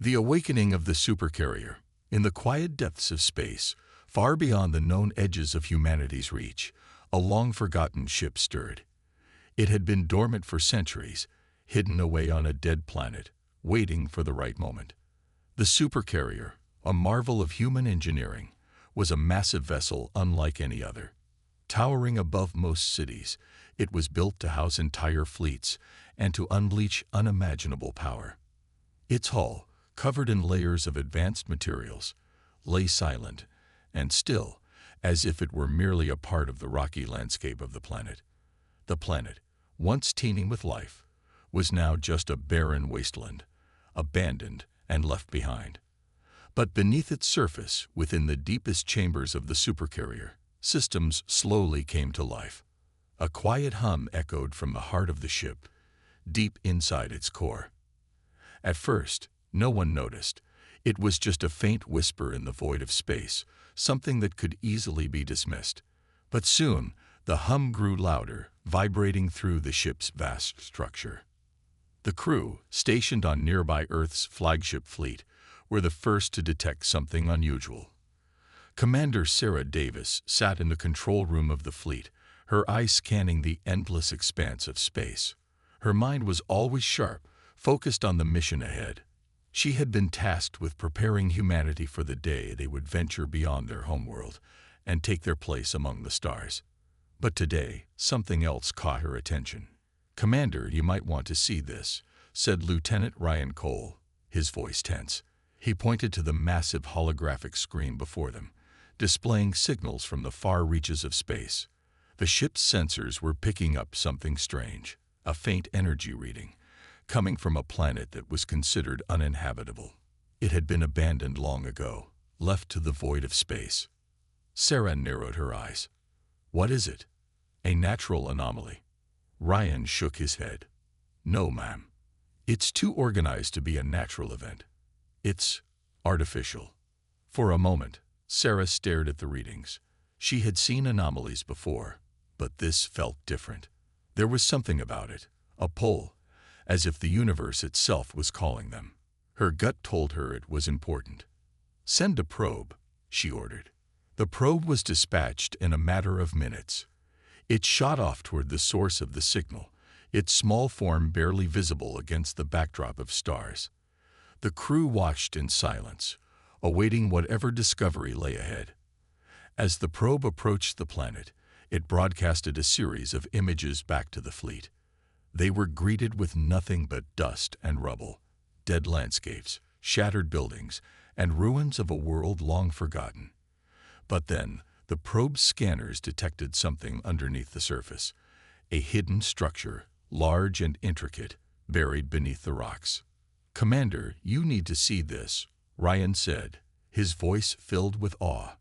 The awakening of the supercarrier, in the quiet depths of space, far beyond the known edges of humanity's reach, a long-forgotten ship stirred. It had been dormant for centuries, hidden away on a dead planet, waiting for the right moment. The supercarrier, a marvel of human engineering, was a massive vessel unlike any other. Towering above most cities, it was built to house entire fleets and to unleash unimaginable power. Its hull, covered in layers of advanced materials, lay silent and still, as if it were merely a part of the rocky landscape of the planet. The planet, once teeming with life, was now just a barren wasteland, abandoned and left behind. But beneath its surface, within the deepest chambers of the supercarrier, systems slowly came to life. A quiet hum echoed from the heart of the ship, deep inside its core. At first, no one noticed. It was just a faint whisper in the void of space, something that could easily be dismissed. But soon, the hum grew louder, vibrating through the ship's vast structure. The crew, stationed on nearby Earth's flagship fleet, were the first to detect something unusual. Commander Sarah Davis sat in the control room of the fleet, her eyes scanning the endless expanse of space. Her mind was always sharp, focused on the mission ahead. She had been tasked with preparing humanity for the day they would venture beyond their homeworld and take their place among the stars. But today, something else caught her attention. "Commander, you might want to see this," said Lieutenant Ryan Cole, his voice tense. He pointed to the massive holographic screen before them, displaying signals from the far reaches of space. The ship's sensors were picking up something strange, a faint energy reading, coming from a planet that was considered uninhabitable. It had been abandoned long ago, left to the void of space. Sarah narrowed her eyes. "What is it? A natural anomaly?" Ryan shook his head. "No, ma'am. It's too organized to be a natural event. It's artificial." For a moment, Sarah stared at the readings. She had seen anomalies before, but this felt different. There was something about it, a pull, as if the universe itself was calling them. Her gut told her it was important. "Send a probe," she ordered. The probe was dispatched in a matter of minutes. It shot off toward the source of the signal, its small form barely visible against the backdrop of stars. The crew watched in silence, awaiting whatever discovery lay ahead. As the probe approached the planet, it broadcasted a series of images back to the fleet. They were greeted with nothing but dust and rubble, dead landscapes, shattered buildings, and ruins of a world long forgotten. But then, the probe's scanners detected something underneath the surface, a hidden structure, large and intricate, buried beneath the rocks. "Commander, you need to see this," Ryan said, his voice filled with awe.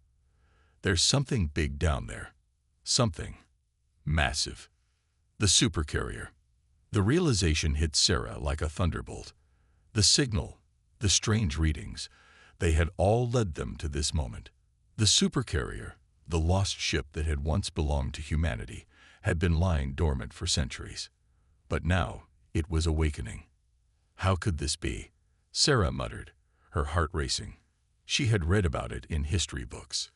"There's something big down there. Something massive." The supercarrier. The realization hit Sarah like a thunderbolt. The signal, the strange readings, they had all led them to this moment. The supercarrier, the lost ship that had once belonged to humanity, had been lying dormant for centuries. But now, it was awakening. How could this be? Sarah muttered, her heart racing. She had read about it in history books.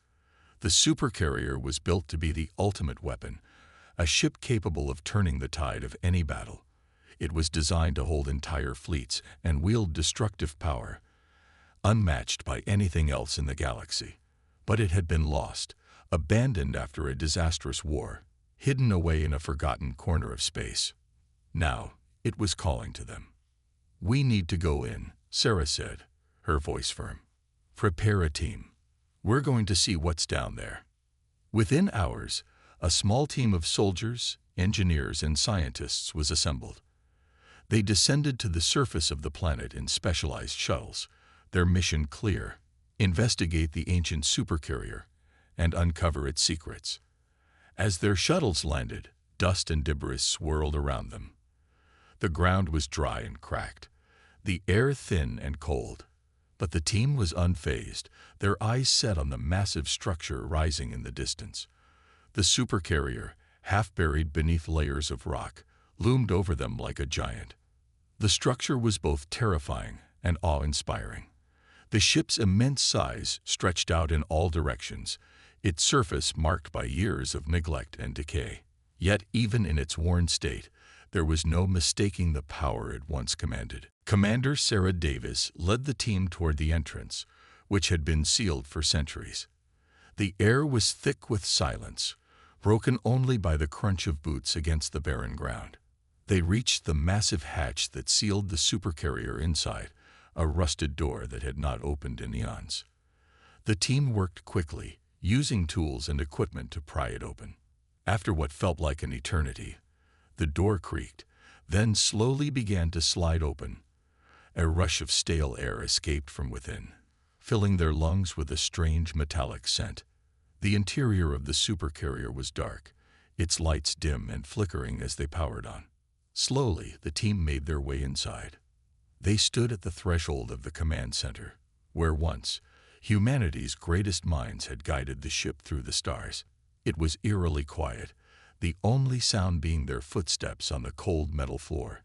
The supercarrier was built to be the ultimate weapon, a ship capable of turning the tide of any battle. It was designed to hold entire fleets and wield destructive power, unmatched by anything else in the galaxy. But it had been lost, abandoned after a disastrous war, hidden away in a forgotten corner of space. Now, it was calling to them. "We need to go in," Sarah said, her voice firm. "Prepare a team. We're going to see what's down there." Within hours, a small team of soldiers, engineers, and scientists was assembled. They descended to the surface of the planet in specialized shuttles, their mission clear: investigate the ancient supercarrier and uncover its secrets. As their shuttles landed, dust and debris swirled around them. The ground was dry and cracked, the air thin and cold. But the team was unfazed, their eyes set on the massive structure rising in the distance. The supercarrier, half buried beneath layers of rock, loomed over them like a giant. The structure was both terrifying and awe-inspiring. The ship's immense size stretched out in all directions, its surface marked by years of neglect and decay. Yet, even in its worn state, there was no mistaking the power it once commanded. Commander Sarah Davis led the team toward the entrance, which had been sealed for centuries. The air was thick with silence, broken only by the crunch of boots against the barren ground. They reached the massive hatch that sealed the supercarrier inside, a rusted door that had not opened in eons. The team worked quickly, using tools and equipment to pry it open. After what felt like an eternity, the door creaked, then slowly began to slide open. A rush of stale air escaped from within, filling their lungs with a strange metallic scent. The interior of the supercarrier was dark, its lights dim and flickering as they powered on. Slowly, the team made their way inside. They stood at the threshold of the command center, where once humanity's greatest minds had guided the ship through the stars. It was eerily quiet, the only sound being their footsteps on the cold metal floor.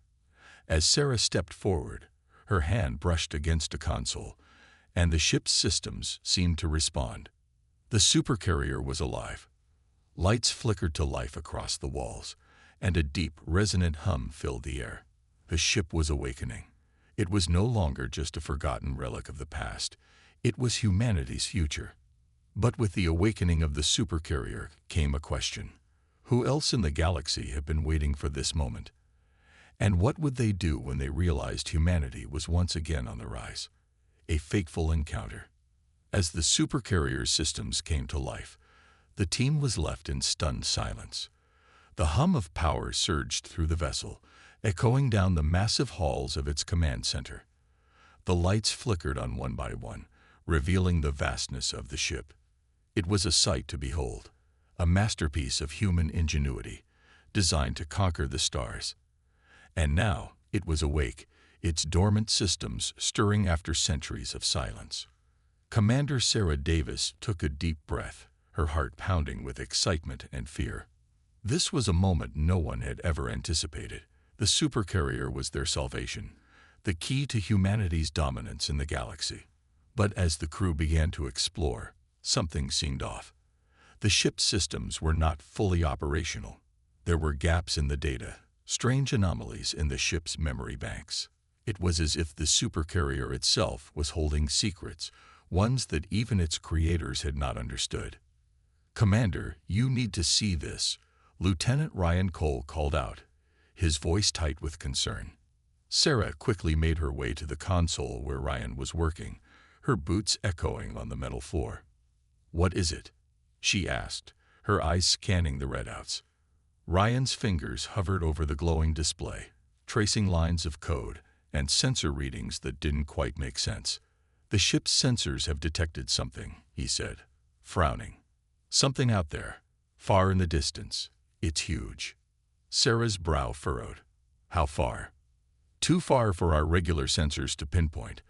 As Sarah stepped forward, her hand brushed against a console, and the ship's systems seemed to respond. The supercarrier was alive. Lights flickered to life across the walls, and a deep, resonant hum filled the air. The ship was awakening. It was no longer just a forgotten relic of the past. It was humanity's future. But with the awakening of the supercarrier came a question. Who else in the galaxy had been waiting for this moment? And what would they do when they realized humanity was once again on the rise? A fateful encounter. As the supercarrier's systems came to life, the team was left in stunned silence. The hum of power surged through the vessel, echoing down the massive halls of its command center. The lights flickered on one by one, revealing the vastness of the ship. It was a sight to behold, a masterpiece of human ingenuity, designed to conquer the stars. And now it was awake, its dormant systems stirring after centuries of silence. Commander Sarah Davis took a deep breath, her heart pounding with excitement and fear. This was a moment no one had ever anticipated. The supercarrier was their salvation, the key to humanity's dominance in the galaxy. But as the crew began to explore, something seemed off. The ship's systems were not fully operational. There were gaps in the data, strange anomalies in the ship's memory banks. It was as if the supercarrier itself was holding secrets, ones that even its creators had not understood. "Commander, you need to see this," Lieutenant Ryan Cole called out, his voice tight with concern. Sarah quickly made her way to the console where Ryan was working, her boots echoing on the metal floor. "What is it?" she asked, her eyes scanning the readouts. Ryan's fingers hovered over the glowing display, tracing lines of code and sensor readings that didn't quite make sense. "The ship's sensors have detected something," he said, frowning. "Something out there, far in the distance. It's huge." Sarah's brow furrowed. "How far?" "Too far for our regular sensors to pinpoint,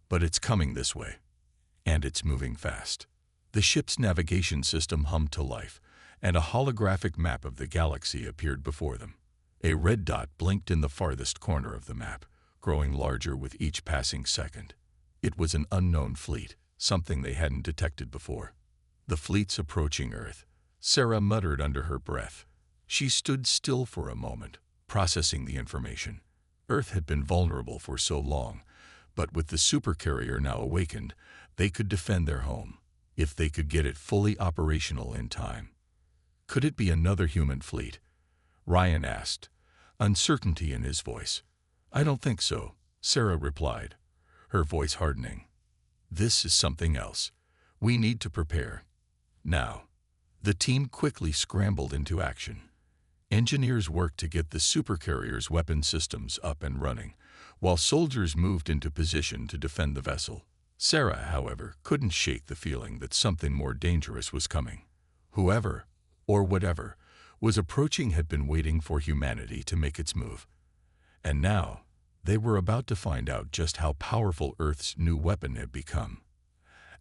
but it's coming this way. And it's moving fast." The ship's navigation system hummed to life, and a holographic map of the galaxy appeared before them. A red dot blinked in the farthest corner of the map, growing larger with each passing second. It was an unknown fleet, something they hadn't detected before. "The fleet's approaching Earth," Sarah muttered under her breath. She stood still for a moment, processing the information. Earth had been vulnerable for so long, but with the supercarrier now awakened, they could defend their home, if they could get it fully operational in time. "Could it be another human fleet?" Ryan asked, uncertainty in his voice. "I don't think so," Sarah replied, her voice hardening. "This is something else. We need to prepare. Now." The team quickly scrambled into action. Engineers worked to get the supercarrier's weapon systems up and running, while soldiers moved into position to defend the vessel. Sarah, however, couldn't shake the feeling that something more dangerous was coming. Whoever, or whatever, was approaching had been waiting for humanity to make its move. And now, they were about to find out just how powerful Earth's new weapon had become.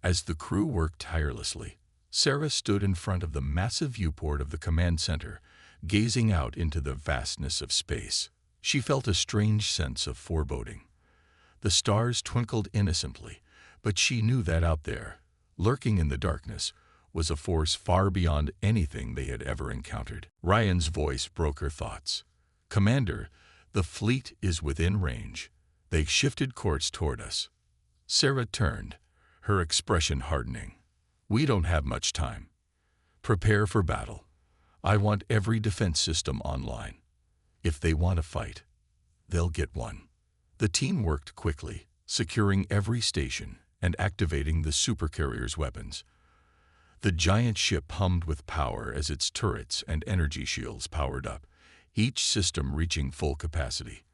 As the crew worked tirelessly, Sarah stood in front of the massive viewport of the command center, gazing out into the vastness of space. She felt a strange sense of foreboding. The stars twinkled innocently, but she knew that out there, lurking in the darkness, was a force far beyond anything they had ever encountered. Ryan's voice broke her thoughts. "Commander, the fleet is within range. They shifted course toward us." Sarah turned, her expression hardening. "We don't have much time. Prepare for battle. I want every defense system online. If they want to fight, they'll get one." The team worked quickly, securing every station and activating the Supercarrier's weapons. The giant ship hummed with power as its turrets and energy shields powered up, each system reaching full capacity.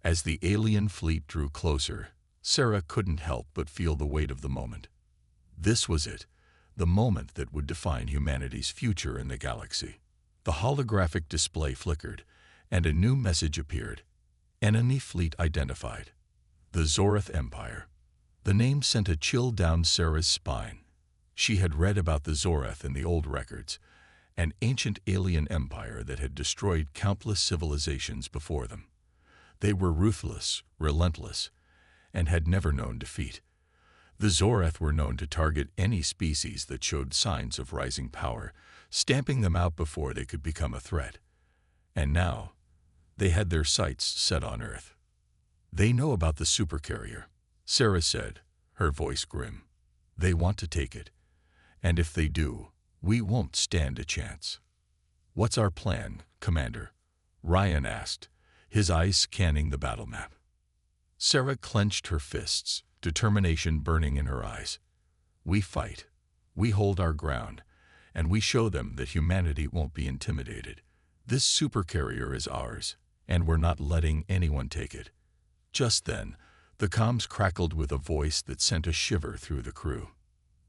As the alien fleet drew closer, Sarah couldn't help but feel the weight of the moment. This was it, the moment that would define humanity's future in the galaxy. The holographic display flickered, and a new message appeared. Enemy fleet identified. The Zorath Empire. The name sent a chill down Sarah's spine. She had read about the Zorath in the old records, an ancient alien empire that had destroyed countless civilizations before them. They were ruthless, relentless, and had never known defeat. The Zorath were known to target any species that showed signs of rising power, stamping them out before they could become a threat. And now, they had their sights set on Earth. "They know about the Supercarrier," Sarah said, her voice grim. "They want to take it. And if they do, we won't stand a chance." "What's our plan, Commander?" Ryan asked, his eyes scanning the battle map. Sarah clenched her fists, determination burning in her eyes. "We fight, we hold our ground, and we show them that humanity won't be intimidated. This Supercarrier is ours, and we're not letting anyone take it." Just then, the comms crackled with a voice that sent a shiver through the crew.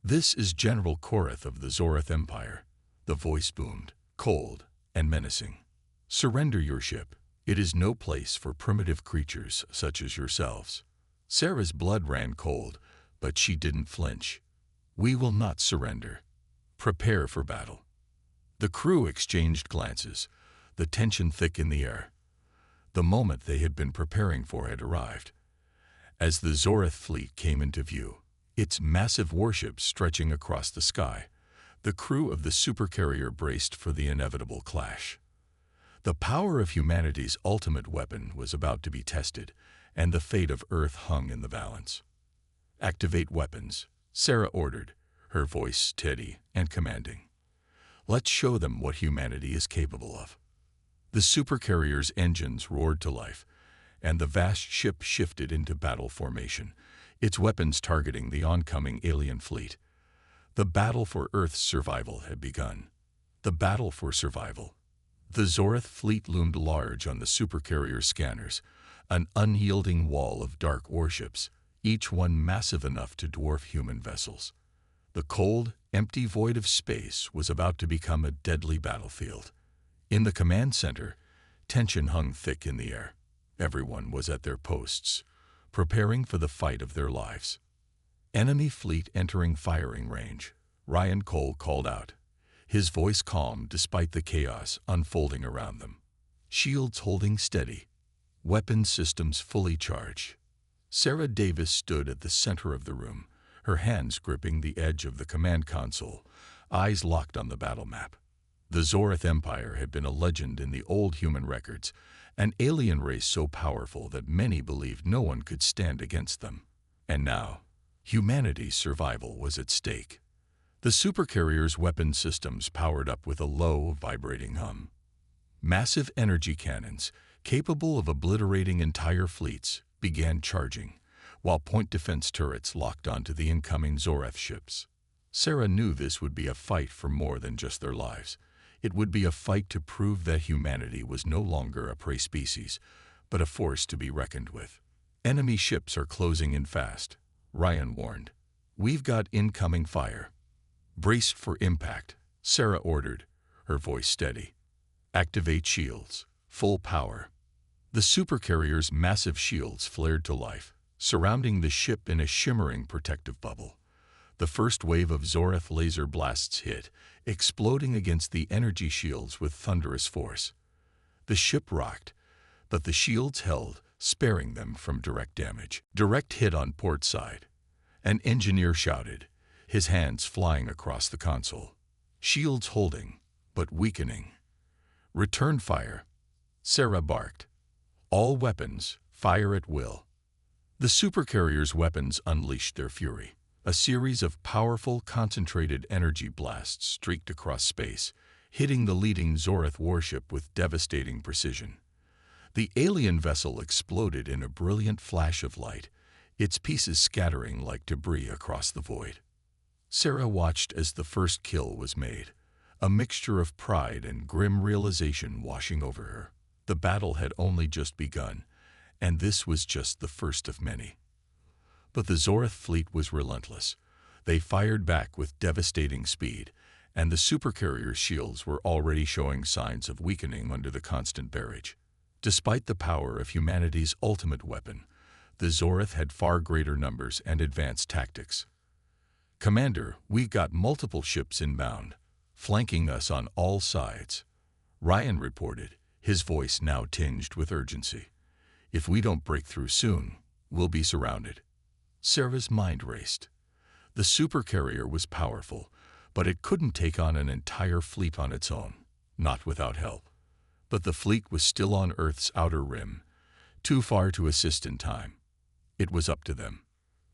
"This is General Korath of the Zorath Empire," the voice boomed, cold and menacing. "Surrender your ship. It is no place for primitive creatures such as yourselves." Sarah's blood ran cold, but she didn't flinch. "We will not surrender. Prepare for battle." The crew exchanged glances, the tension thick in the air. The moment they had been preparing for had arrived. As the Zorath fleet came into view, its massive warships stretching across the sky, the crew of the Supercarrier braced for the inevitable clash. The power of humanity's ultimate weapon was about to be tested, and the fate of Earth hung in the balance. "Activate weapons," Sarah ordered, her voice steady and commanding. "Let's show them what humanity is capable of." The Supercarrier's engines roared to life, and the vast ship shifted into battle formation, its weapons targeting the oncoming alien fleet. The battle for Earth's survival had begun. The battle for survival. The Zorath fleet loomed large on the Supercarrier scanners, an unyielding wall of dark warships, each one massive enough to dwarf human vessels. The cold, empty void of space was about to become a deadly battlefield. In the command center, tension hung thick in the air. Everyone was at their posts, preparing for the fight of their lives. "Enemy fleet entering firing range," Ryan Cole called out, his voice calm despite the chaos unfolding around them. Shields holding steady, weapons systems fully charged. Sarah Davis stood at the center of the room, her hands gripping the edge of the command console, eyes locked on the battle map. The Zorath Empire had been a legend in the old human records, an alien race so powerful that many believed no one could stand against them. And now, humanity's survival was at stake. The Supercarrier's weapon systems powered up with a low, vibrating hum. Massive energy cannons, capable of obliterating entire fleets, began charging, while point defense turrets locked onto the incoming Zorath ships. Sarah knew this would be a fight for more than just their lives. It would be a fight to prove that humanity was no longer a prey species, but a force to be reckoned with. "Enemy ships are closing in fast," Ryan warned. "We've got incoming fire." "Brace for impact," Sarah ordered, her voice steady. "Activate shields. Full power." The Supercarrier's massive shields flared to life, surrounding the ship in a shimmering protective bubble. The first wave of Zorath laser blasts hit, exploding against the energy shields with thunderous force. The ship rocked, but the shields held, sparing them from direct damage. Direct hit on port side. An engineer shouted, his hands flying across the console. Shields holding, but weakening. Return fire. Sarah barked. All weapons, fire at will. The supercarrier's weapons unleashed their fury. A series of powerful, concentrated energy blasts streaked across space, hitting the leading Zorath warship with devastating precision. The alien vessel exploded in a brilliant flash of light, its pieces scattering like debris across the void. Sarah watched as the first kill was made, a mixture of pride and grim realization washing over her. The battle had only just begun, and this was just the first of many. But the Zorath fleet was relentless. They fired back with devastating speed, and the supercarrier's shields were already showing signs of weakening under the constant barrage. Despite the power of humanity's ultimate weapon, the Zorath had far greater numbers and advanced tactics. "Commander, we got multiple ships inbound, flanking us on all sides," Ryan reported, his voice now tinged with urgency. "If we don't break through soon, we'll be surrounded." Sarah's mind raced. The supercarrier was powerful, but it couldn't take on an entire fleet on its own, not without help. But the fleet was still on Earth's outer rim, too far to assist in time. It was up to them.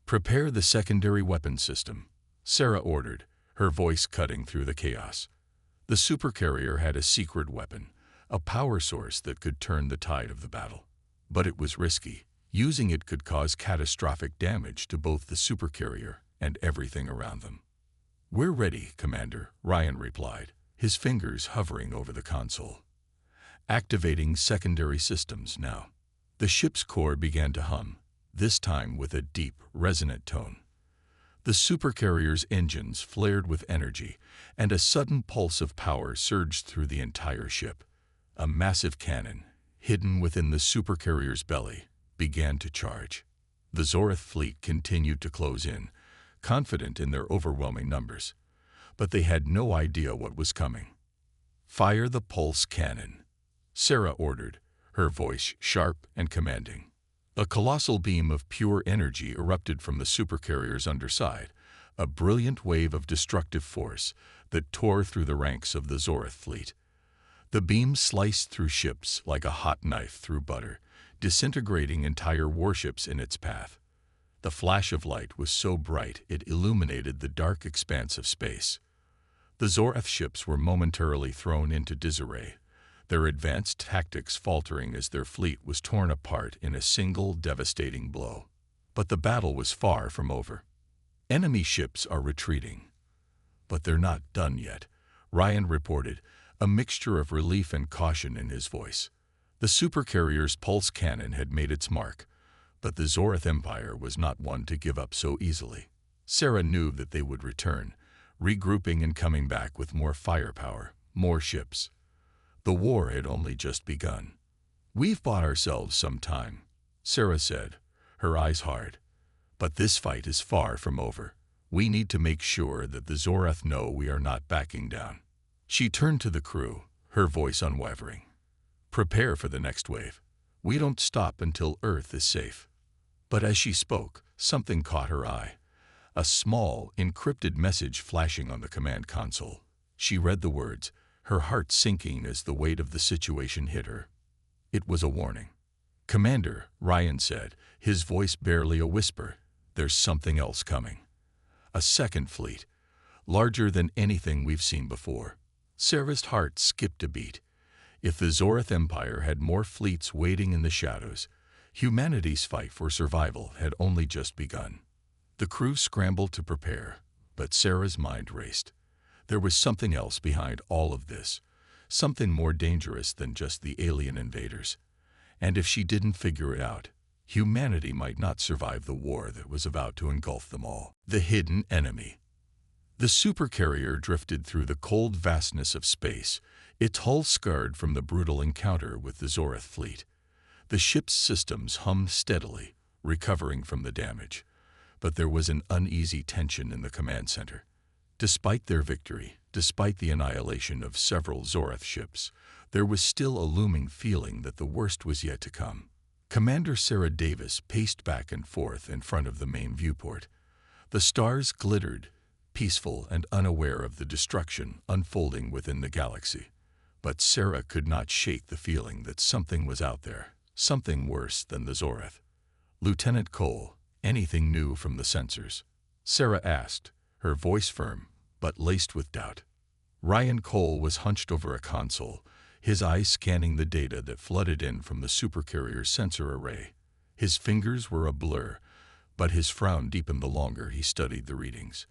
"Prepare the secondary weapon system," Sarah ordered, her voice cutting through the chaos. The supercarrier had a secret weapon, a power source that could turn the tide of the battle. But it was risky. Using it could cause catastrophic damage to both the supercarrier and everything around them. "We're ready, Commander," Ryan replied, his fingers hovering over the console. Activating secondary systems now. The ship's core began to hum, this time with a deep, resonant tone. The supercarrier's engines flared with energy, and a sudden pulse of power surged through the entire ship. A massive cannon, hidden within the supercarrier's belly, began to charge. The Zorath fleet continued to close in, confident in their overwhelming numbers. But they had no idea what was coming. "Fire the pulse cannon," Sarah ordered, her voice sharp and commanding. A colossal beam of pure energy erupted from the supercarrier's underside, a brilliant wave of destructive force that tore through the ranks of the Zorath fleet. The beam sliced through ships like a hot knife through butter, disintegrating entire warships in its path. The flash of light was so bright it illuminated the dark expanse of space. The Zorath ships were momentarily thrown into disarray, their advanced tactics faltering as their fleet was torn apart in a single devastating blow. But the battle was far from over. "Enemy ships are retreating." "But they're not done yet," Ryan reported, a mixture of relief and caution in his voice. The supercarrier's pulse cannon had made its mark, but the Zorath Empire was not one to give up so easily. Sarah knew that they would return, regrouping and coming back with more firepower, more ships. The war had only just begun. "We've bought ourselves some time," Sarah said, her eyes hard. "But this fight is far from over. We need to make sure that the Zorath know we are not backing down." She turned to the crew, her voice unwavering. "Prepare for the next wave. We don't stop until Earth is safe." But as she spoke, something caught her eye. A small, encrypted message flashing on the command console. She read the words, her heart sinking as the weight of the situation hit her. It was a warning. "Commander," Ryan said, his voice barely a whisper, "there's something else coming. A second fleet, larger than anything we've seen before." Sarah's heart skipped a beat. If the Zorath Empire had more fleets waiting in the shadows, humanity's fight for survival had only just begun. The crew scrambled to prepare, but Sarah's mind raced. There was something else behind all of this, something more dangerous than just the alien invaders. And if she didn't figure it out, humanity might not survive the war that was about to engulf them all. The hidden enemy. The supercarrier drifted through the cold vastness of space, its hull scarred from the brutal encounter with the Zorath fleet. The ship's systems hummed steadily, recovering from the damage. But there was an uneasy tension in the command center. Despite their victory, despite the annihilation of several Zorath ships, there was still a looming feeling that the worst was yet to come. Commander Sarah Davis paced back and forth in front of the main viewport. The stars glittered, peaceful and unaware of the destruction unfolding within the galaxy. But Sarah could not shake the feeling that something was out there, something worse than the Zoreth. "Lieutenant Cole, anything new from the sensors?" Sarah asked, her voice firm, but laced with doubt. Ryan Cole was hunched over a console, his eyes scanning the data that flooded in from the Supercarrier's sensor array. His fingers were a blur, but his frown deepened the longer he studied the readings.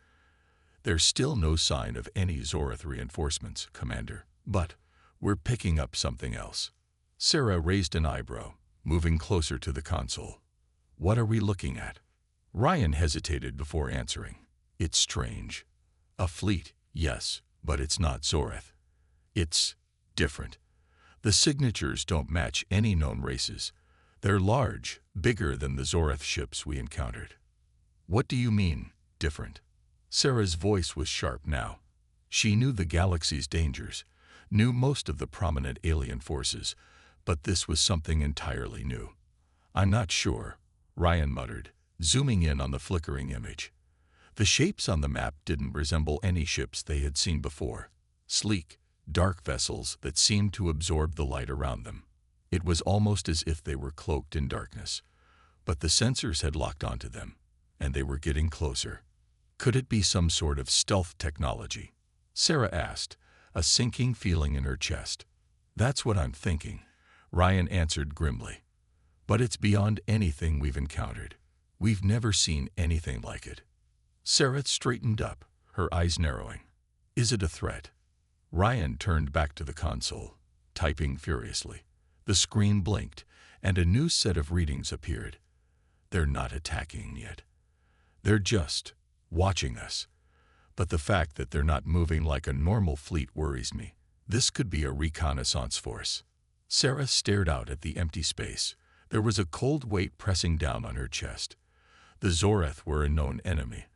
"There's still no sign of any Zoreth reinforcements, Commander, but we're picking up something else." Sarah raised an eyebrow, moving closer to the console. "What are we looking at?" Ryan hesitated before answering. "It's strange. A fleet, yes, but it's not Zoreth. It's different. The signatures don't match any known races. They're large, bigger than the Zoreth ships we encountered." "What do you mean, different?" Sarah's voice was sharp now. She knew the galaxy's dangers, knew most of the prominent alien forces, but this was something entirely new. "I'm not sure," Ryan muttered, zooming in on the flickering image. The shapes on the map didn't resemble any ships they had seen before. Sleek, dark vessels that seemed to absorb the light around them. It was almost as if they were cloaked in darkness. But the sensors had locked onto them, and they were getting closer. Could it be some sort of stealth technology? Sarah asked, a sinking feeling in her chest. "That's what I'm thinking," Ryan answered grimly. "But it's beyond anything we've encountered. We've never seen anything like it." Sarah straightened up, her eyes narrowing. "Is it a threat?" Ryan turned back to the console, typing furiously. The screen blinked, and a new set of readings appeared. "They're not attacking yet. They're just watching us. But the fact that they're not moving like a normal fleet worries me. This could be a reconnaissance force." Sarah stared out at the empty space. There was a cold weight pressing down on her chest. The Zoreth were a known enemy,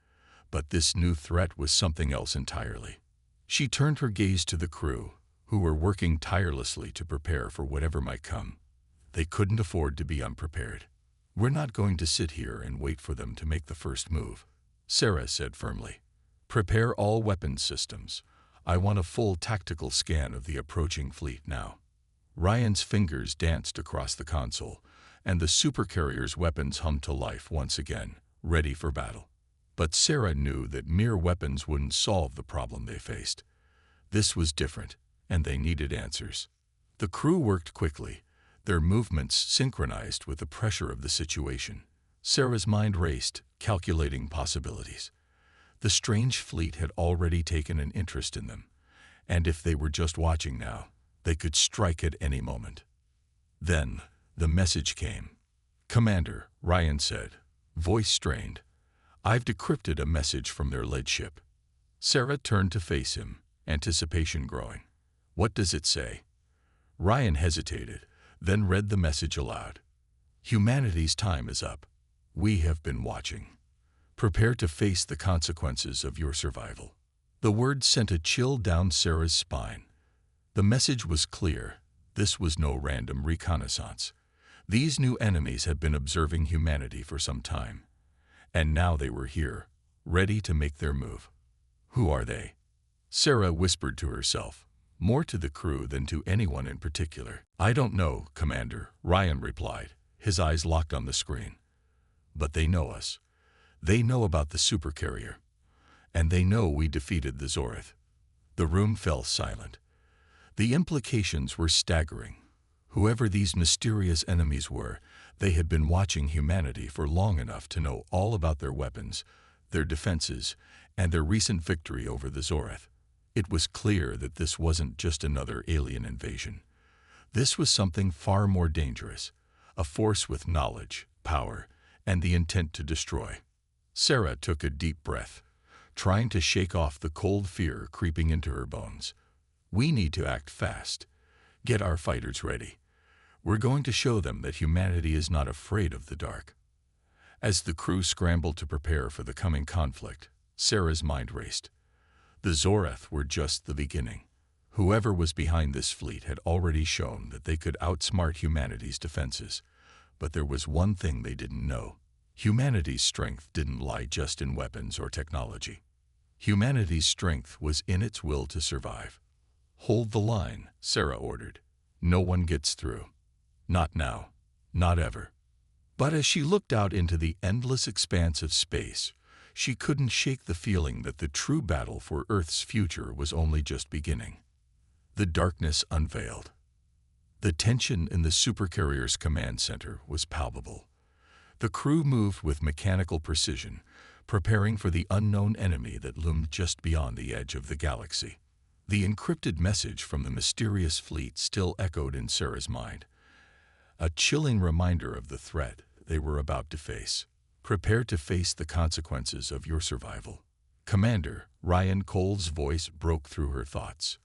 but this new threat was something else entirely. She turned her gaze to the crew, who were working tirelessly to prepare for whatever might come. They couldn't afford to be unprepared. "We're not going to sit here and wait for them to make the first move," Sarah said firmly. "Prepare all weapons systems. I want a full tactical scan of the approaching fleet now." Ryan's fingers danced across the console, and the Supercarrier's weapons hummed to life once again, ready for battle. But Sarah knew that mere weapons wouldn't solve the problem they faced. This was different, and they needed answers. The crew worked quickly, their movements synchronized with the pressure of the situation. Sarah's mind raced, calculating possibilities. The strange fleet had already taken an interest in them, and if they were just watching now, they could strike at any moment. Then, the message came. "Commander," Ryan said, voice strained, "I've decrypted a message from their lead ship." Sarah turned to face him, anticipation growing. "What does it say?" Ryan hesitated, then read the message aloud. "Humanity's time is up. We have been watching. Prepare to face the consequences of your survival." The word sent a chill down Sarah's spine. The message was clear. This was no random reconnaissance. These new enemies had been observing humanity for some time, and now they were here, ready to make their move. "Who are they?" Sarah whispered to herself, more to the crew than to anyone in particular. "I don't know, Commander," Ryan replied, his eyes locked on the screen. "But they know us. They know about the Supercarrier. And they know we defeated the Zoreth." The room fell silent. The implications were staggering. Whoever these mysterious enemies were, they had been watching humanity for long enough to know all about their weapons, their defenses, and their recent victory over the Zoreth. It was clear that this wasn't just another alien invasion. This was something far more dangerous, a force with knowledge, power, and the intent to destroy. Sarah took a deep breath, trying to shake off the cold fear creeping into her bones. "We need to act fast. Get our fighters ready. We're going to show them that humanity is not afraid of the dark." As the crew scrambled to prepare for the coming conflict, Sarah's mind raced. The Zoreth were just the beginning. Whoever was behind this fleet had already shown that they could outsmart humanity's defenses. But there was one thing they didn't know. Humanity's strength didn't lie just in weapons or technology. Humanity's strength was in its will to survive. "Hold the line," Sarah ordered. "No one gets through. Not now. Not ever." But as she looked out into the endless expanse of space, she couldn't shake the feeling that the true battle for Earth's future was only just beginning. The darkness unveiled. The tension in the Supercarrier's command center was palpable. The crew moved with mechanical precision, preparing for the unknown enemy that loomed just beyond the edge of the galaxy. The encrypted message from the mysterious fleet still echoed in Sarah's mind, a chilling reminder of the threat they were about to face. "Prepare to face the consequences of your survival." Commander Ryan Cole's voice broke through her thoughts.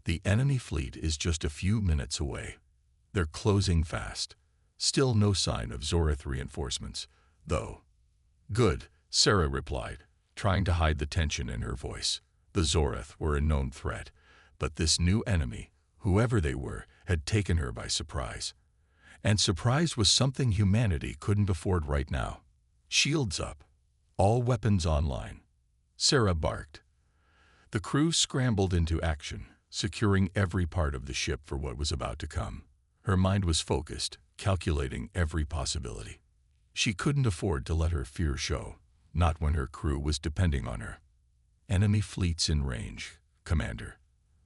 "The enemy fleet is just a few minutes away. They're closing fast. Still no sign of Zorith reinforcements, though." "Good," Sarah replied, trying to hide the tension in her voice. The Zorith were a known threat, but this new enemy, whoever they were, had taken her by surprise. And surprise was something humanity couldn't afford right now. "Shields up. All weapons online," Sarah barked. The crew scrambled into action, securing every part of the ship for what was about to come. Her mind was focused, calculating every possibility. She couldn't afford to let her fear show, not when her crew was depending on her. "Enemy fleets in range, Commander.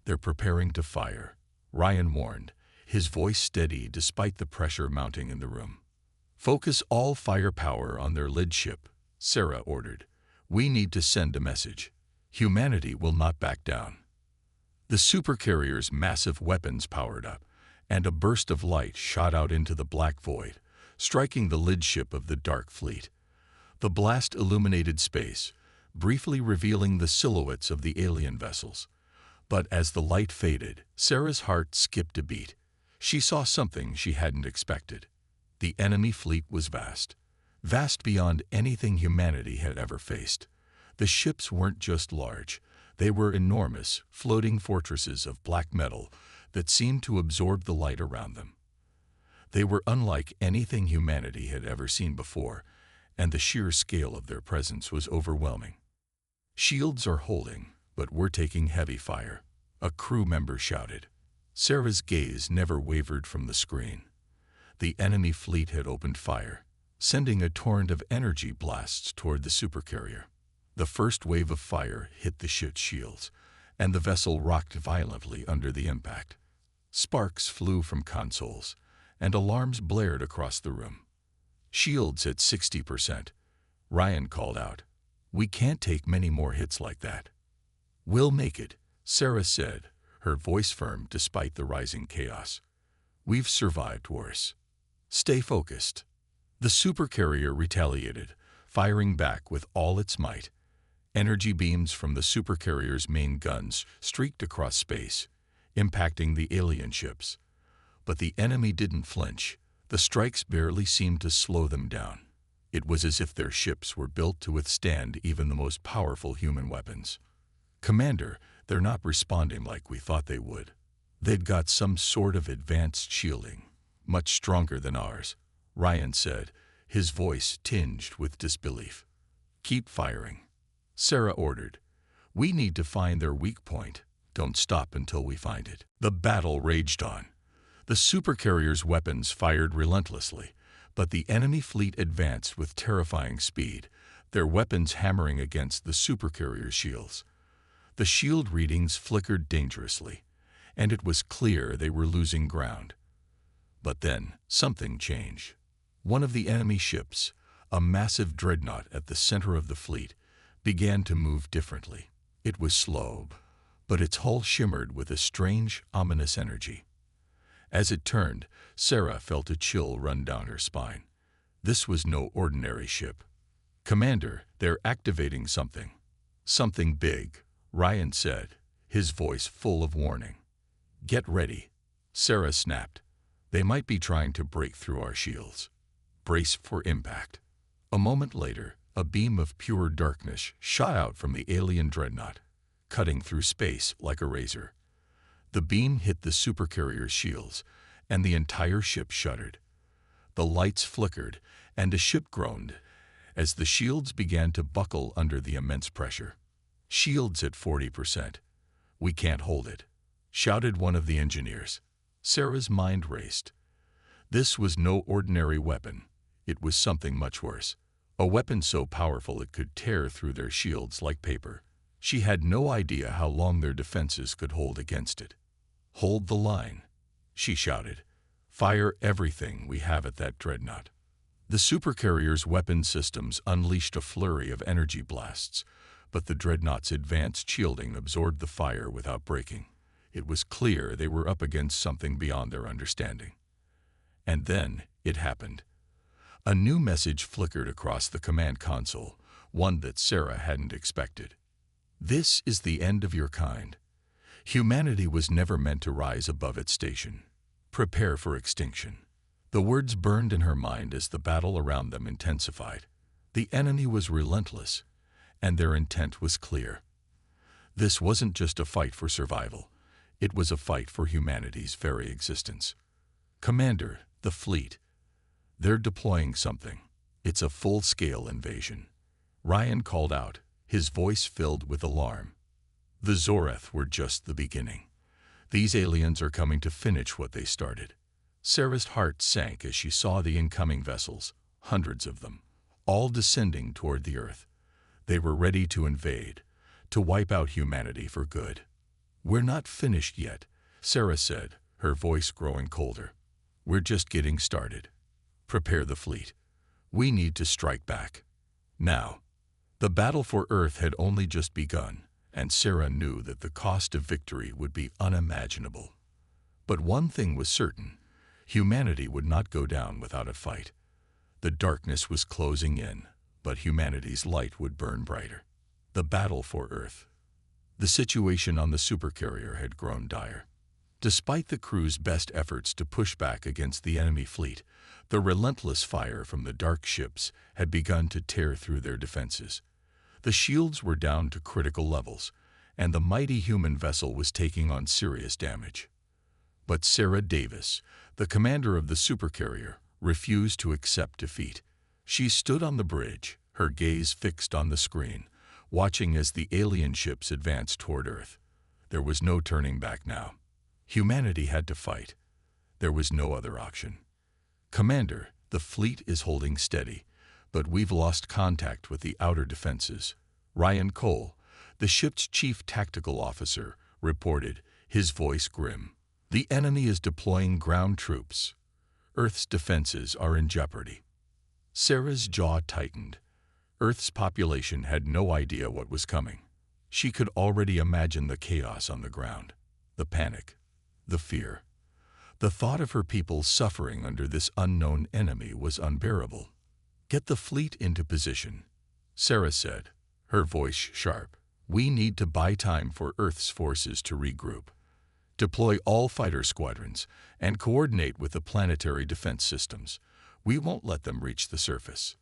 They're preparing to fire," Ryan warned, his voice steady despite the pressure mounting in the room. "Focus all firepower on their lead ship," Sarah ordered. "We need to send a message. Humanity will not back down." The Supercarrier's massive weapons powered up, and a burst of light shot out into the black void, striking the lead ship of the Dark Fleet. The blast illuminated space, briefly revealing the silhouettes of the alien vessels. But as the light faded, Sarah's heart skipped a beat. She saw something she hadn't expected. The enemy fleet was vast. Vast beyond anything humanity had ever faced. The ships weren't just large. They were enormous, floating fortresses of black metal that seemed to absorb the light around them. They were unlike anything humanity had ever seen before, and the sheer scale of their presence was overwhelming. "Shields are holding, but we're taking heavy fire," a crew member shouted. Sarah's gaze never wavered from the screen. The enemy fleet had opened fire, sending a torrent of energy blasts toward the Supercarrier. The first wave of fire hit the ship's shields, and the vessel rocked violently under the impact. Sparks flew from consoles, and alarms blared across the room. "Shields at 60%, Ryan called out. "We can't take many more hits like that." "We'll make it," Sarah said, her voice firm despite the rising chaos. "We've survived worse. Stay focused." The Supercarrier retaliated, firing back with all its might. Energy beams from the Supercarrier's main guns streaked across space, impacting the alien ships. But the enemy didn't flinch. The strikes barely seemed to slow them down. It was as if their ships were built to withstand even the most powerful human weapons. "Commander, they're not responding like we thought they would. They'd got some sort of advanced shielding, much stronger than ours," Ryan said, his voice tinged with disbelief. "Keep firing," Sarah ordered. "We need to find their weak point. Don't stop until we find it." The battle raged on. The Supercarrier's weapons fired relentlessly, but the enemy fleet advanced with terrifying speed, their weapons hammering against the Supercarrier's shields. The shield readings flickered dangerously, and it was clear they were losing ground. But then something changed. One of the enemy ships, a massive dreadnought at the center of the fleet, began to move differently. It was slow, but its hull shimmered with a strange, ominous energy. As it turned, Sarah felt a chill run down her spine. This was no ordinary ship. "Commander, they're activating something." "Something big," Ryan said, his voice full of warning. "Get ready," Sarah snapped. "They might be trying to break through our shields. Brace for impact." A moment later, a beam of pure darkness shot out from the alien dreadnought, cutting through space like a razor. The beam hit the Supercarrier's shields, and the entire ship shuddered. The lights flickered, and a ship groaned as the shields began to buckle under the immense pressure. "Shields at 40%. We can't hold it," shouted one of the engineers. Sarah's mind raced. This was no ordinary weapon. It was something much worse. A weapon so powerful it could tear through their shields like paper. She had no idea how long their defenses could hold against it. "Hold the line," she shouted. "Fire everything we have at that dreadnought." The supercarrier's weapon systems unleashed a flurry of energy blasts, but the dreadnought's advanced shielding absorbed the fire without breaking. It was clear they were up against something beyond their understanding. And then it happened. A new message flickered across the command console, one that Sarah hadn't expected. "This is the end of your kind. Humanity was never meant to rise above its station. Prepare for extinction." The words burned in her mind as the battle around them intensified. The enemy was relentless, and their intent was clear. This wasn't just a fight for survival. It was a fight for humanity's very existence. "Commander, the fleet. They're deploying something. It's a full-scale invasion," Ryan called out, his voice filled with alarm. "The Zoreth were just the beginning. These aliens are coming to finish what they started." Sarah's heart sank as she saw the incoming vessels, hundreds of them, all descending toward the Earth. They were ready to invade, to wipe out humanity for good. "We're not finished yet," Sarah said, her voice growing colder. "We're just getting started. Prepare the fleet. We need to strike back. Now." The battle for Earth had only just begun, and Sarah knew that the cost of victory would be unimaginable. But one thing was certain: humanity would not go down without a fight. The darkness was closing in, but humanity's light would burn brighter. The battle for Earth. The situation on the supercarrier had grown dire. Despite the crew's best efforts to push back against the enemy fleet, the relentless fire from the dark ships had begun to tear through their defenses. The shields were down to critical levels, and the mighty human vessel was taking on serious damage. But Sarah Davis, the commander of the supercarrier, refused to accept defeat. She stood on the bridge, her gaze fixed on the screen, watching as the alien ships advanced toward Earth. There was no turning back now. Humanity had to fight. There was no other option. "Commander, the fleet is holding steady, but we've lost contact with the outer defenses," Ryan Cole, the ship's chief tactical officer, reported, his voice grim. "The enemy is deploying ground troops. Earth's defenses are in jeopardy." Sarah's jaw tightened. Earth's population had no idea what was coming. She could already imagine the chaos on the ground, the panic, the fear. The thought of her people suffering under this unknown enemy was unbearable. "Get the fleet into position," Sarah said, her voice sharp. "We need to buy time for Earth's forces to regroup. Deploy all fighter squadrons and coordinate with the planetary defense systems. We won't let them reach the surface."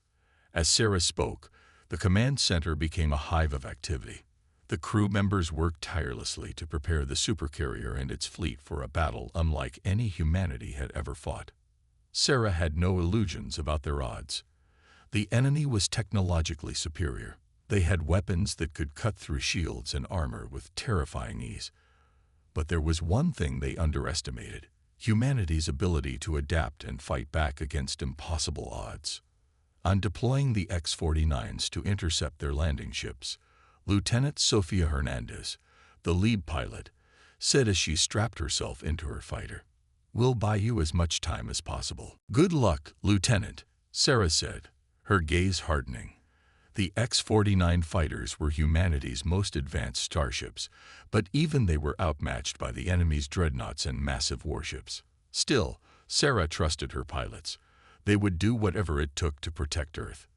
As Sarah spoke, the command center became a hive of activity. The crew members worked tirelessly to prepare the supercarrier and its fleet for a battle unlike any humanity had ever fought. Sarah had no illusions about their odds. The enemy was technologically superior. They had weapons that could cut through shields and armor with terrifying ease. But there was one thing they underestimated: humanity's ability to adapt and fight back against impossible odds. On deploying the X-49s to intercept their landing ships, Lieutenant Sofia Hernandez, the lead pilot, said as she strapped herself into her fighter, "We'll buy you as much time as possible." "Good luck, Lieutenant," Sarah said, her gaze hardening. The X-49 fighters were humanity's most advanced starships, but even they were outmatched by the enemy's dreadnoughts and massive warships. Still, Sarah trusted her pilots. They would do whatever it took to protect Earth.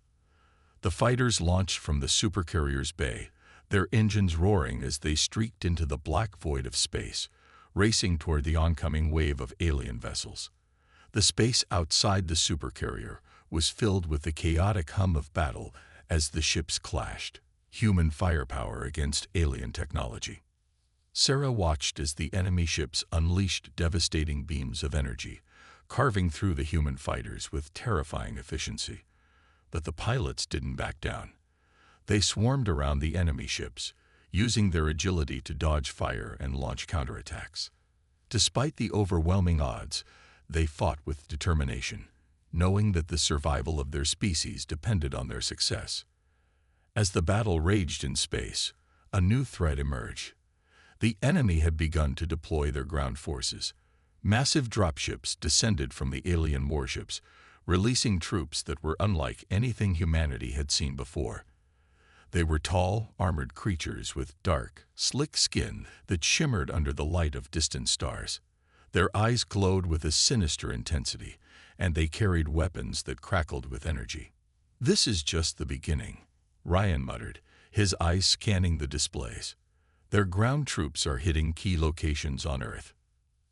The fighters launched from the supercarrier's bay, their engines roaring as they streaked into the black void of space, racing toward the oncoming wave of alien vessels. The space outside the supercarrier was filled with the chaotic hum of battle as the ships clashed, human firepower against alien technology. Sarah watched as the enemy ships unleashed devastating beams of energy, carving through the human fighters with terrifying efficiency. But the pilots didn't back down. They swarmed around the enemy ships, using their agility to dodge fire and launch counterattacks. Despite the overwhelming odds, they fought with determination, knowing that the survival of their species depended on their success. As the battle raged in space, a new threat emerged. The enemy had begun to deploy their ground forces. Massive dropships descended from the alien warships, releasing troops that were unlike anything humanity had seen before. They were tall, armored creatures with dark, slick skin that shimmered under the light of distant stars. Their eyes glowed with a sinister intensity, and they carried weapons that crackled with energy. "This is just the beginning," Ryan muttered, his eyes scanning the displays. "Their ground troops are hitting key locations on Earth."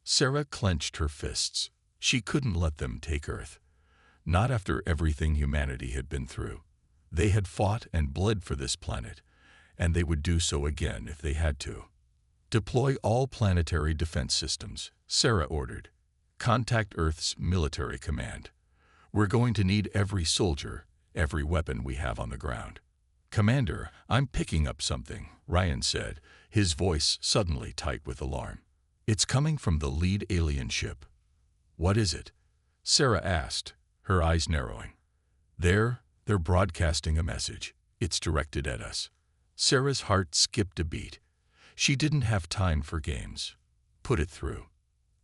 Sarah clenched her fists. She couldn't let them take Earth. Not after everything humanity had been through. They had fought and bled for this planet, and they would do so again if they had to. "Deploy all planetary defense systems," Sarah ordered. "Contact Earth's military command. We're going to need every soldier, every weapon we have on the ground." "Commander, I'm picking up something," Ryan said, his voice suddenly tight with alarm. "It's coming from the lead alien ship." "What is it?" Sarah asked, her eyes narrowing. They're broadcasting a message. It's directed at us." Sarah's heart skipped a beat. She didn't have time for games. "Put it through."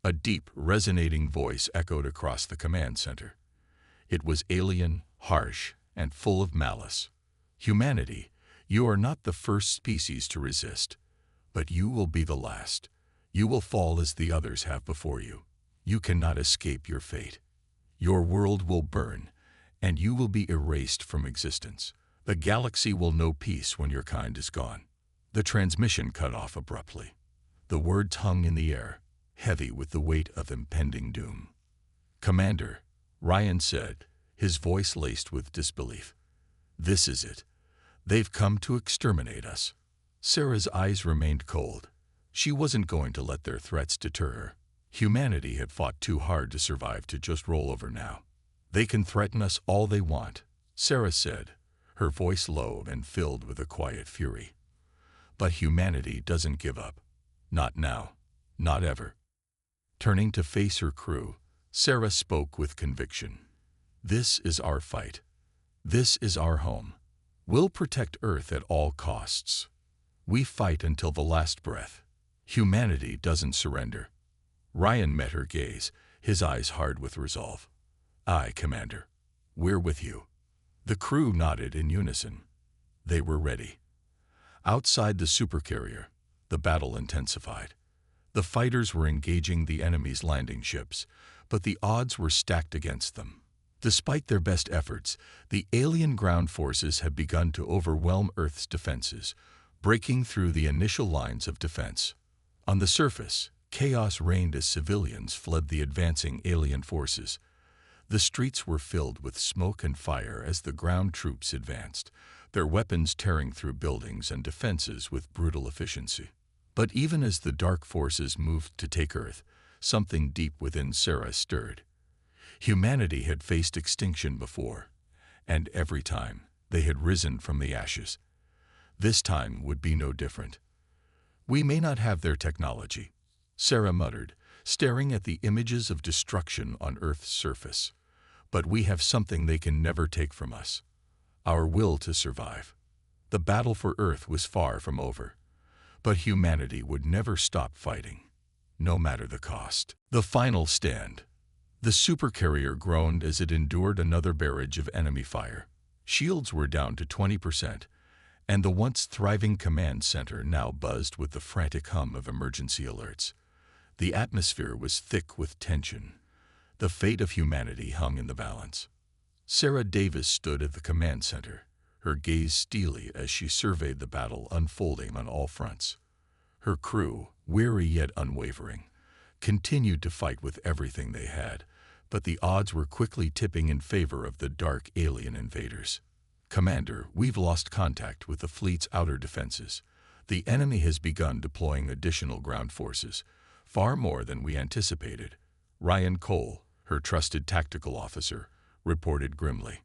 A deep, resonating voice echoed across the command center. It was alien, harsh, and full of malice. "Humanity, you are not the first species to resist, but you will be the last. You will fall as the others have before you. You cannot escape your fate. Your world will burn, and you will be erased from existence. The galaxy will know peace when your kind is gone." The transmission cut off abruptly. The words hung in the air, heavy with the weight of impending doom. "Commander," Ryan said, his voice laced with disbelief. "This is it. They've come to exterminate us." Sarah's eyes remained cold. She wasn't going to let their threats deter her. Humanity had fought too hard to survive to just roll over now. "They can threaten us all they want," Sarah said, her voice low and filled with a quiet fury. "But humanity doesn't give up. Not now. Not ever." Turning to face her crew, Sarah spoke with conviction. "This is our fight. This is our home. We'll protect Earth at all costs. We fight until the last breath. Humanity doesn't surrender." Ryan met her gaze, his eyes hard with resolve. "Aye, Commander. We're with you." The crew nodded in unison. They were ready. Outside the Supercarrier, the battle intensified. The fighters were engaging the enemy's landing ships, but the odds were stacked against them. Despite their best efforts, the alien ground forces had begun to overwhelm Earth's defenses, breaking through the initial lines of defense. On the surface, chaos reigned as civilians fled the advancing alien forces. The streets were filled with smoke and fire as the ground troops advanced, their weapons tearing through buildings and defenses with brutal efficiency. But even as the dark forces moved to take Earth, something deep within Sarah stirred. Humanity had faced extinction before, and every time they had risen from the ashes. This time would be no different. "We may not have their technology," Sarah muttered, staring at the images of destruction on Earth's surface. "But we have something they can never take from us: our will to survive." The battle for Earth was far from over, but humanity would never stop fighting, no matter the cost. The final stand. The Supercarrier groaned as it endured another barrage of enemy fire. Shields were down to 20%, and the once thriving command center now buzzed with the frantic hum of emergency alerts. The atmosphere was thick with tension. The fate of humanity hung in the balance. Sarah Davis stood at the command center, her gaze steely as she surveyed the battle unfolding on all fronts. Her crew, weary yet unwavering, continued to fight with everything they had, but the odds were quickly tipping in favor of the dark alien invaders. "Commander, we've lost contact with the fleet's outer defenses. The enemy has begun deploying additional ground forces, far more than we anticipated." Ryan Cole, her trusted tactical officer, reported grimly.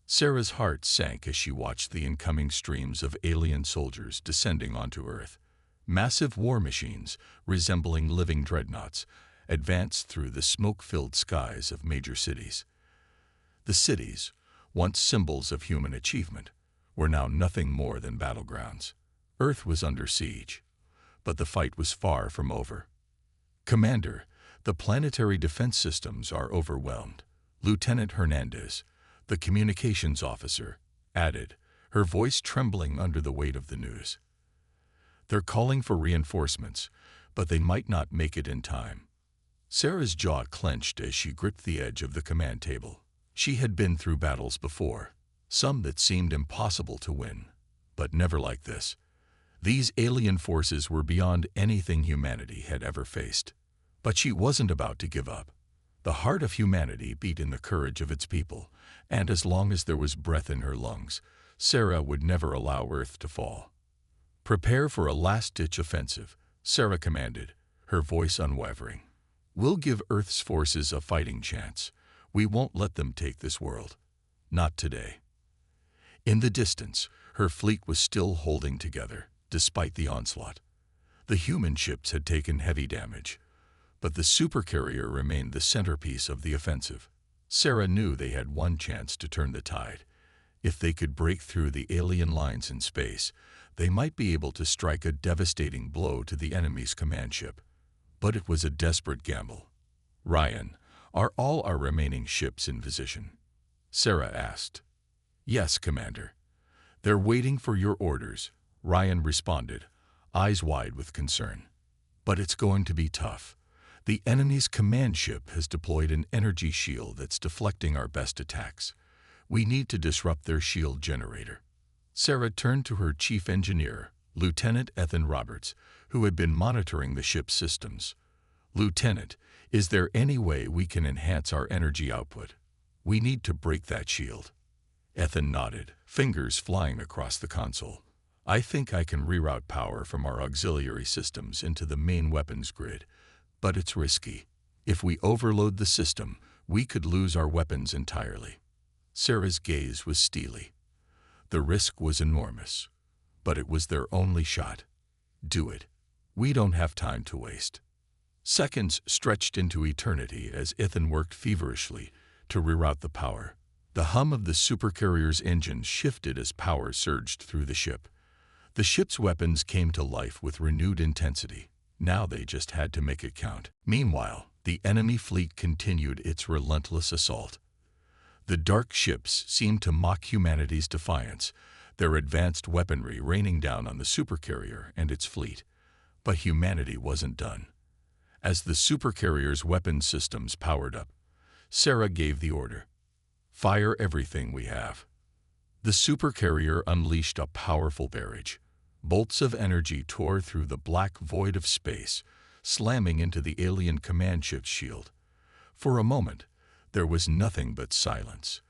Sarah's heart sank as she watched the incoming streams of alien soldiers descending onto Earth. Massive war machines, resembling living dreadnoughts, advanced through the smoke-filled skies of major cities. The cities, once symbols of human achievement, were now nothing more than battlegrounds. Earth was under siege, but the fight was far from over. "Commander, the planetary defense systems are overwhelmed," Lieutenant Hernandez, the communications officer, added, her voice trembling under the weight of the news. "They're calling for reinforcements, but they might not make it in time." Sarah's jaw clenched as she gripped the edge of the command table. She had been through battles before, some that seemed impossible to win, but never like this. These alien forces were beyond anything humanity had ever faced. But she wasn't about to give up. The heart of humanity beat in the courage of its people, and as long as there was breath in her lungs, Sarah would never allow Earth to fall. "Prepare for a last-ditch offensive," Sarah commanded, her voice unwavering. "We'll give Earth's forces a fighting chance. We won't let them take this world. Not today." In the distance, her fleet was still holding together, despite the onslaught. The human ships had taken heavy damage, but the Supercarrier remained the centerpiece of the offensive. Sarah knew they had one chance to turn the tide. If they could break through the alien lines in space, they might be able to strike a devastating blow to the enemy's command ship. But it was a desperate gamble. "Ryan, are all our remaining ships in position?" Sarah asked. "Yes, Commander. They're waiting for your orders," Ryan responded, eyes wide with concern. "But it's going to be tough. The enemy's command ship has deployed an energy shield that's deflecting our best attacks. We need to disrupt their shield generator." Sarah turned to her chief engineer, Lieutenant Ethan Roberts, who had been monitoring the ship's systems. "Lieutenant, is there any way we can enhance our energy output? We need to break that shield." Ethan nodded, fingers flying across the console. "I think I can reroute power from our auxiliary systems into the main weapons grid, but it's risky. If we overload the system, we could lose our weapons entirely." Sarah's gaze was steely. The risk was enormous, but it was their only shot. "Do it. We don't have time to waste." Seconds stretched into eternity as Ethan worked feverishly to reroute the power. The hum of the Supercarrier's engines shifted as power surged through the ship. The ship's weapons came to life with renewed intensity. Now they just had to make it count. Meanwhile, the enemy fleet continued its relentless assault. The dark ships seemed to mock humanity's defiance, their advanced weaponry raining down on the Supercarrier and its fleet. But humanity wasn't done. As the Supercarrier's weapon systems powered up, Sarah gave the order, "Fire everything we have." The Supercarrier unleashed a powerful barrage. Bolts of energy tore through the black void of space, slamming into the alien command ship's shield. For a moment, there was nothing but silence.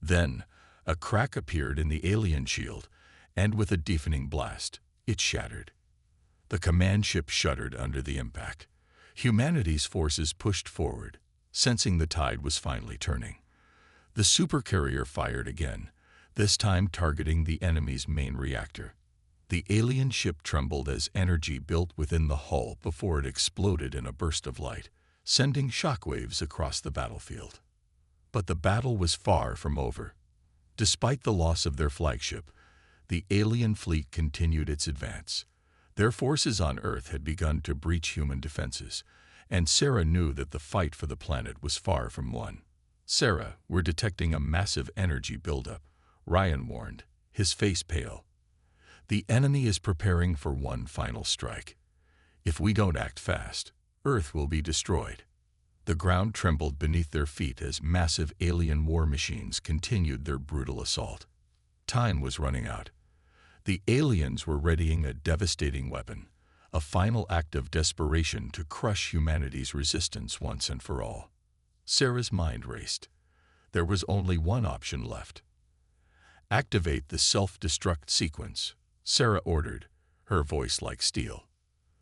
Then, a crack appeared in the alien shield, and with a deafening blast, it shattered. The command ship shuddered under the impact. Humanity's forces pushed forward, sensing the tide was finally turning. The Supercarrier fired again, this time targeting the enemy's main reactor. The alien ship trembled as energy built within the hull before it exploded in a burst of light, sending shockwaves across the battlefield. But the battle was far from over. Despite the loss of their flagship, the alien fleet continued its advance. Their forces on Earth had begun to breach human defenses, and Sarah knew that the fight for the planet was far from won. "Sarah, we're detecting a massive energy buildup," Ryan warned, his face pale. "The enemy is preparing for one final strike. If we don't act fast, Earth will be destroyed." The ground trembled beneath their feet as massive alien war machines continued their brutal assault. Time was running out. The aliens were readying a devastating weapon, a final act of desperation to crush humanity's resistance once and for all. Sarah's mind raced. There was only one option left. "Activate the self-destruct sequence," Sarah ordered, her voice like steel.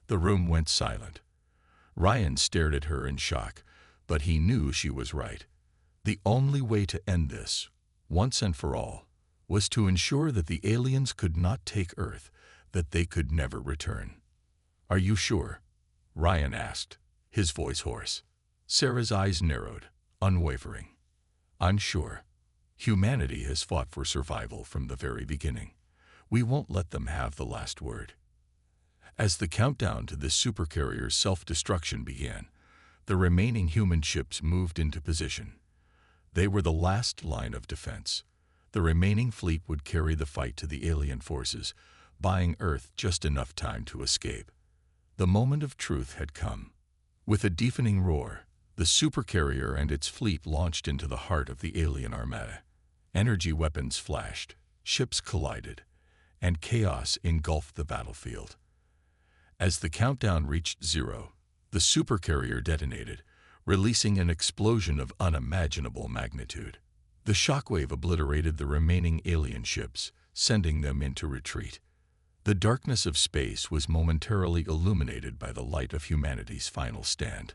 The room went silent. Ryan stared at her in shock, But he knew she was right. The only way to end this, once and for all, was to ensure that the aliens could not take Earth, that they could never return. "Are you sure?" Ryan asked, his voice hoarse. Sarah's eyes narrowed, unwavering. "I'm sure. Humanity has fought for survival from the very beginning. We won't let them have the last word." As the countdown to the supercarrier's self-destruction began, the remaining human ships moved into position. They were the last line of defense. The remaining fleet would carry the fight to the alien forces, buying Earth just enough time to escape. The moment of truth had come. With a deafening roar, the supercarrier and its fleet launched into the heart of the alien armada. Energy weapons flashed, ships collided, and chaos engulfed the battlefield. As the countdown reached 0, the supercarrier detonated, releasing an explosion of unimaginable magnitude. The shockwave obliterated the remaining alien ships, sending them into retreat. The darkness of space was momentarily illuminated by the light of humanity's final stand.